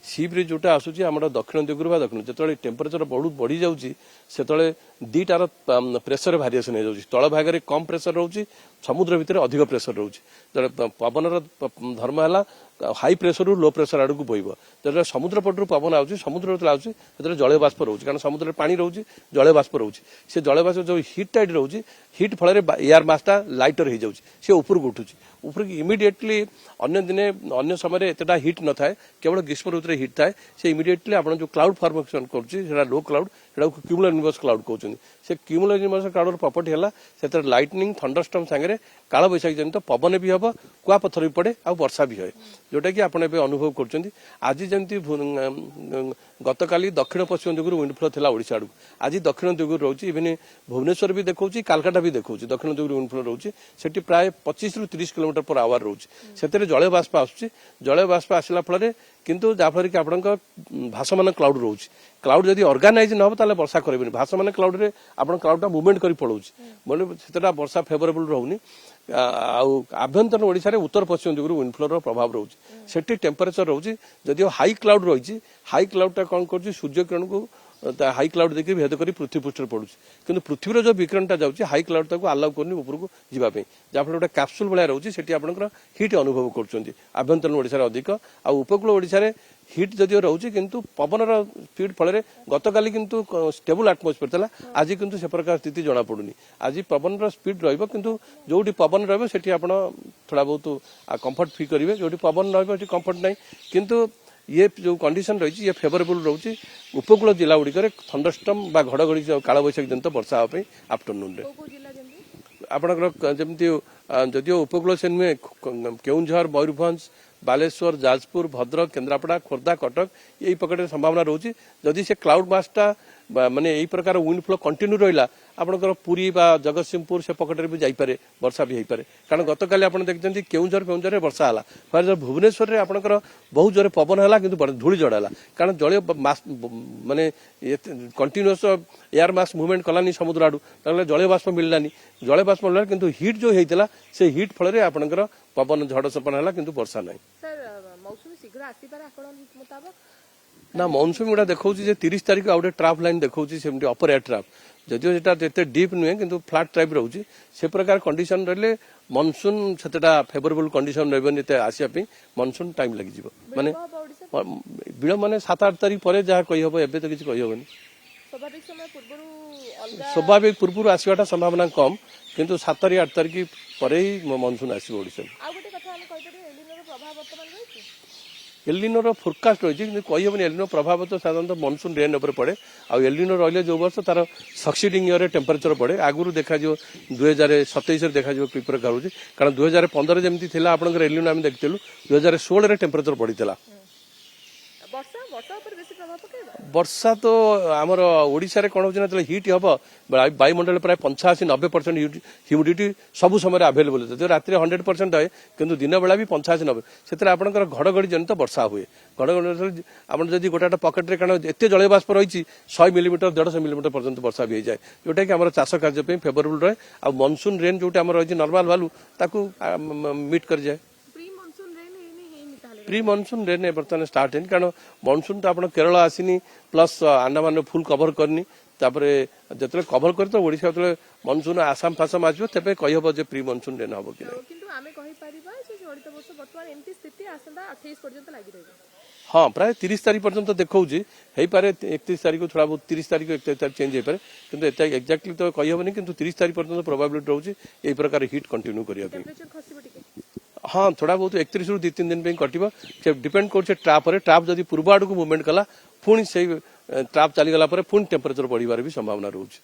सी bridge जोटा आसूची आम दक्षिण दिगरू दक्षिण जो टेम्परेचर बहुत बढ़ी जाऊँगी से दीटार प्रेसर भारिएसन हो जाऊँगी तल भाग में कम प्रेसर रोचे समुद्र भितर अधिक प्रेसर रोचे पवन धर्म है हाई प्रेसर रू लो प्रेसर आड़ को बोब जो समुद्र पटू पवन आउे समुद्र आउे जल बाष्प रोचे कारण समुद्र पानी रोचे जल बाष्प रोचे से जल बाष्प जो हिट टाइड रोचे हिट फल एयर मासटा लाइटर हो जाऊँगी सी ऊपर को उठुची ऊपर इमिडिएटली अन्य दिने अन्य समय एतटा हिट न थाए केवल ग्रीष्म ऋतु हिट थाए से इमिडिएटली आप जो क्लाउड फॉर्मेशन कर लो क्लाउड से क्यूमुलोनिम्बस क्लाउड कहते से क्यूमुलोनिम्बस क्लाउड प्रॉपर्टी है से लाइटनिंग थंडरस्टॉर्म सांगे काल बैशाखी जनित पवन भी हम कुआपथर भी पड़े आ वर्षा भी हुए जोटा कि आपड़ अनुभव कर आज जमी गतकाली दक्षिण पश्चिम दिगरू विंडफ्लो था ओडिशा आड़ आज दक्षिण दिगरू रोचे इवन भुवनेश्वर भी देखा कालकाटा भी देखा दक्षिण दिगरू विंडफ्लो रोचे से प्राय 25 ରୁ 30 किलोमीटर पर आवर रोचे से जल बाष्प आसूँ जल बाष्प आसला फल किंतु जहाँफल कि आपण भाषमान क्लाउड रोचे क्लाउड जदि ऑर्गेनाइज न हो ताले वर्षा करेंगे भाषमान क्लाउड रे आपण क्लाउडटा मुवमेंट करी पड़ोची बोले सेटा वर्षा फेवरेबल रोनी आभ्यंतर ओडिशा रे उत्तर पश्चिम दिगरू विंडफ्लो प्रभाव रोचे सेठी टेम्परेचर रोचे जदि हाई क्लाउड रही हाई क्लाउडटा कौन कर सूर्य किरण को हाई क्लाउड देखिए भेद कर पृथ्वी पृष्ठ पड़ू कि पृथ्वीर जो विकिरणटा जाऊँगी हाई क्लाउड तक आलाउ करनी उपरको जावाई जहाँफल गोटे कैप्सूल भाया रोचे से आपंकर हिट अनुभव कर आभ्यंतर ओडिशा अधिक आ उपकूल ओडिशा रे हिट जदिव रोचे किंतु पवन स्पीड फल गतकाली किंतु स्टेबल आटमोस्फियर था आज किंतु से प्रकार स्थिति जना पड़ुनी आज पवन स्पीड रु जो पवन रही आप थोड़ा बहुत कंफर्ट फील करेंगे जो पवन रही कंफर्ट ना किंतु ये जो कंडीशन रही ये फेवरेबल रोचे उपकूल जिला गुड़िक थंडरस्टॉर्म बा घड़घड़ी काल बैशाखी जनित वर्षा हाँपी आफ्टरनून आपंकर जमी जदिव उपकूल से नुहे केउंझर मयूरभंज बालेश्वर जाजपुर भद्रक केन्द्रापड़ा खोर्धा कटक यही पकड़े संभावना रोचे जदि से क्लाउड मासटा माने यही प्रकार विंड फ्लो कंटिन्यू रहा आपंकर पुरी बा जगतसिंहपुर से पकड़े भी जापे वर्षा भी होपे कारण गतकाली आप देखते केउंझर केउंझर वर्षा है फिर भुवनेश्वर में आपंकर बहुत जोरे पवन है कि धूली झड़ है कारण जल माने continuous air mass movement Kalani समुद्र आड़ू ताले जल बाष्प मिललानी जल बाष्प मिलला किंतु हिट जो होता से हिट फल आपंकर पवन झड़ सपन है कि वर्षा ना ना मनसून गुड़ा देखा 30 तारीख आउटे ट्राप लाइन देखा अपर एयर ट्राप जदिव से डीप नुहे कि फ्लाट टाइप रोचे से प्रकार कंडीशन रही मनसून से फेवरेबल कंडीशन रही आसापी मनसून टाइम लगे माने विलम्ब माने 7-8 तारीख पर जहाँ कही हम एवं तो किसी कही हेनी स्वाभाविक पूर्व आसवाटा संभावना कम किंतु 7 तारीख 8 तारीख पर ही मनसून आसो ओडिशा एलिनोर फोरकास्ट रही कही हेनी एलिनो प्रभाव तो साधारणतः मनसून रेन उपर पड़े आउ एलिनो रही जो वर्ष तार सक्सीडिंग ईयर टेम्परेचर बढ़े आगुरी देखा 2027 देखा कि प्रकार हो कारण 2015 जमी थी आपंकर एलिनो आम देखी 2016 टेम्परेचर बढ़ी वर्षा तो आमर ओडिशा रे कौन हो हिट हम वायुमंडल प्राय 85-90% ह्यूमिडिटी सब समय आभेलेबल जो रात 100% है किंतु दिन बेला भी 85-90 से आपंकर घड़घड़ी जनित वर्षा हुए घड़घड़ी आप गोटे पकेट कारण एत जल बाष्प रही 100 मिलीमीटर 150 मिलीमीटर पर्यंत वर्षा भी हो जाए जोटा कि आम चाष कार्य फेवरेबल रहे आ मनसून रेन जो आम रही नर्माल भालू ताकू मीट कर जाए प्री मनसून रेन बर्तमान स्टार्ट है कारण मनसून तो आप केरल आसनी प्लस अंडमान फुल कभर करनी जो कभर कर तो ओडिशा जो मनसून आसाम फासाम आसो तेज कही हम जो प्री मनसून रेन हम कि हाँ प्राय 30 तारीख पर्यंत देखा पारे 31 तारीख थोड़ा बहुत 30 तारीख 31 तारीख चेंज हो पारे किंतु एक्जाक्टली तो कही हेनी कि 30 तारीख पर्यंत प्रोबेबिलिटी रोचे यही प्रकार हिट कंटिन्यू करने हाँ थोड़ा बहुत 31 ରୁ 2-3 दिन कटिबो डिपेंड कर ट्राप जदि पूर्व आड़ को मुवमेंट कला पुणी से ट्राप चलीगला पुणी टेम्परेचर बढ़िबार भी संभावना रोचे।